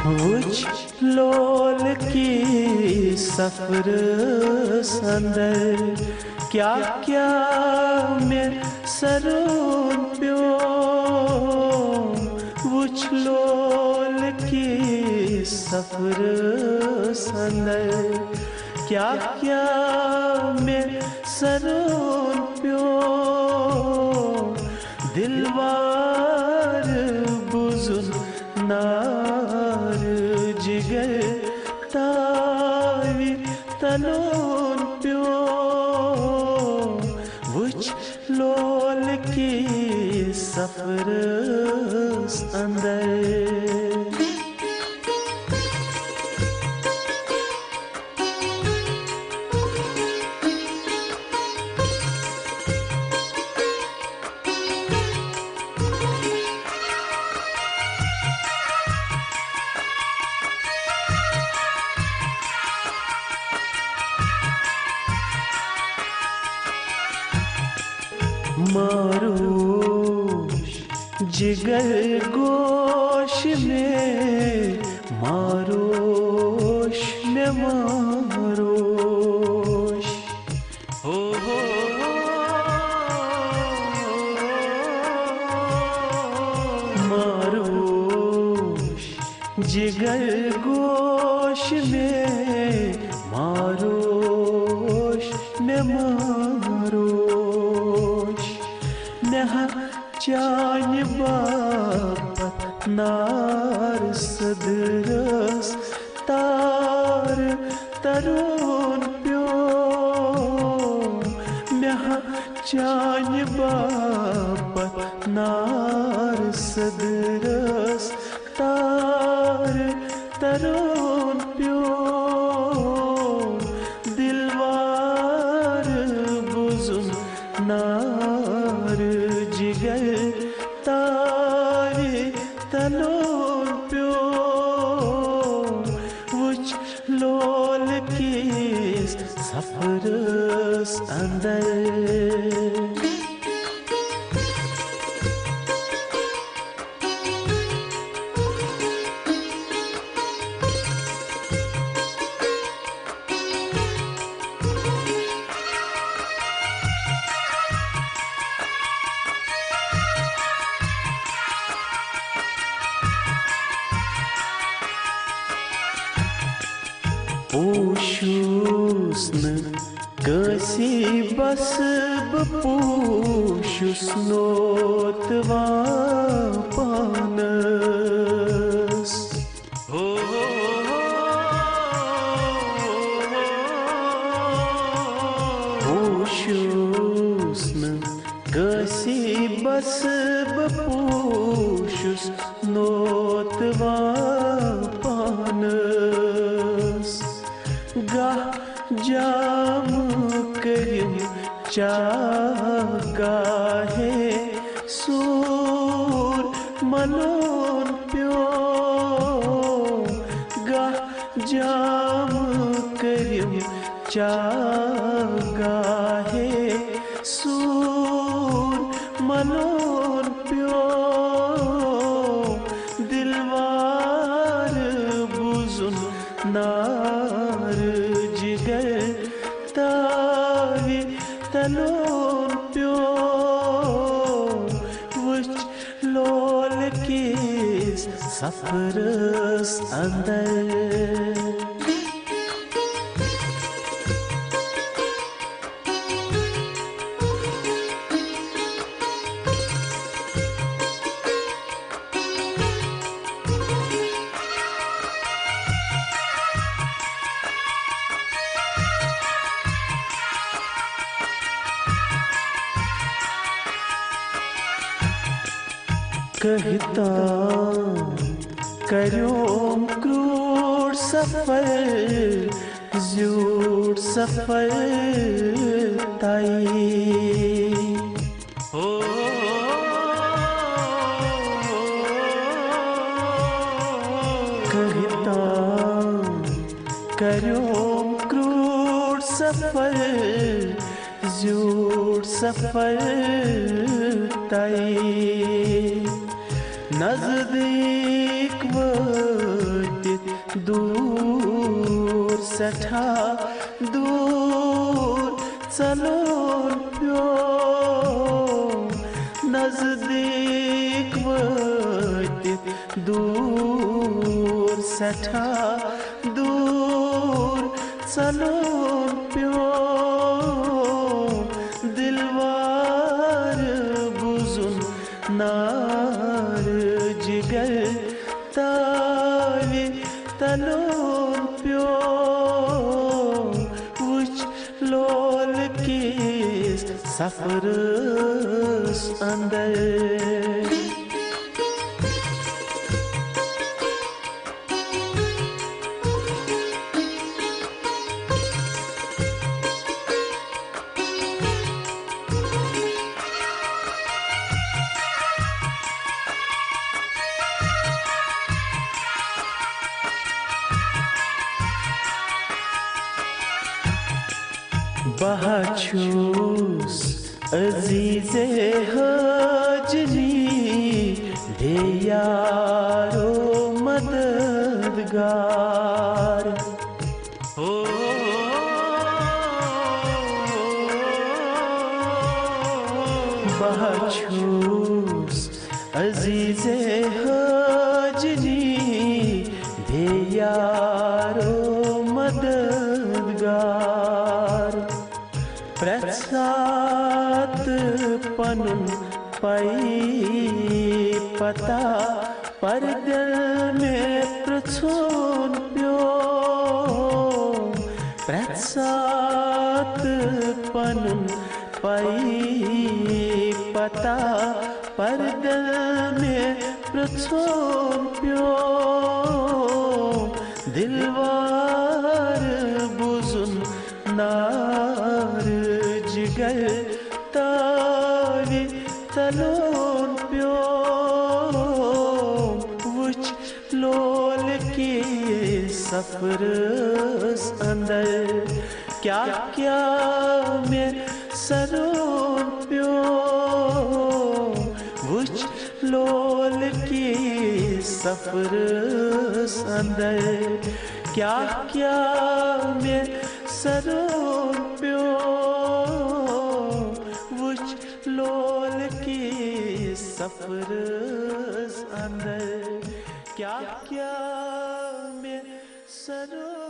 उच लोल की सफर संदर क्या क्या मैं सरून प्यो उच लोल की सफर संदर क्या क्या मैं सरून प्यो दिलवार बुजुन नार जिगर तावी तलोन प्यो वुच लोल की सफर अंदर मारोश जिगर गोश में मारोश में मारोश हो मारोश जिगर गोश में मारोश में मारोश नहा चान बापत नार सदरस तार तरुण प्यो नहा चान बापत नार सदरस तार तरुण प्यो दिलवार बुजुन नार जिगर तारे तलोन प्यो वुच लोल की सफर अंदर पूशुस न कसी बस पूशुस नोतवा पानस हो पूशुस न कसी बस पूशुस नोतवा पानस गाह जाम करिम चागाहे सूर मलोन प्यो गाह जाम करिम चागाहे सूर मलोन प्यो दिलवार बुजुन नार जिगर तावी तलोन प्यो वुच लोल की सफर अंदर कहता करोम क्रूर सफर जूर सफर ताई हो कहता करोम क्रूर सफर जूर सफर ताई नजदीक वٲtِتھ दूर सठा दूर चलोन प्यो नजदीक वٲtِتھ दूर सठा दूर चलोन प्यो दिलवार बुजुन नार जिगर तावे तलोन प्यो वुच लोल किस सफरस अंदर बहाचूस अजीज़े हाजनी दे यारो मददगार हो बहाचूस अजीज़े हाजनी दे यारो मददगार प्रसाद पनुन पाई पता पर दिल में प्रछोन प्यो प्रसाद पनुन पाई पता पर दिल में प्रछोन प्यो दिलवार बुजुन नार जिगर तावे तलोन प्यो वुच लोल के सफरस अंदर क्या क्या में सरोन प्यो वुच लोल के सफरस अंदर क्या क्या में सरोन प्यो वुच लोल के सफरस अंदर क्या क्या में सरोन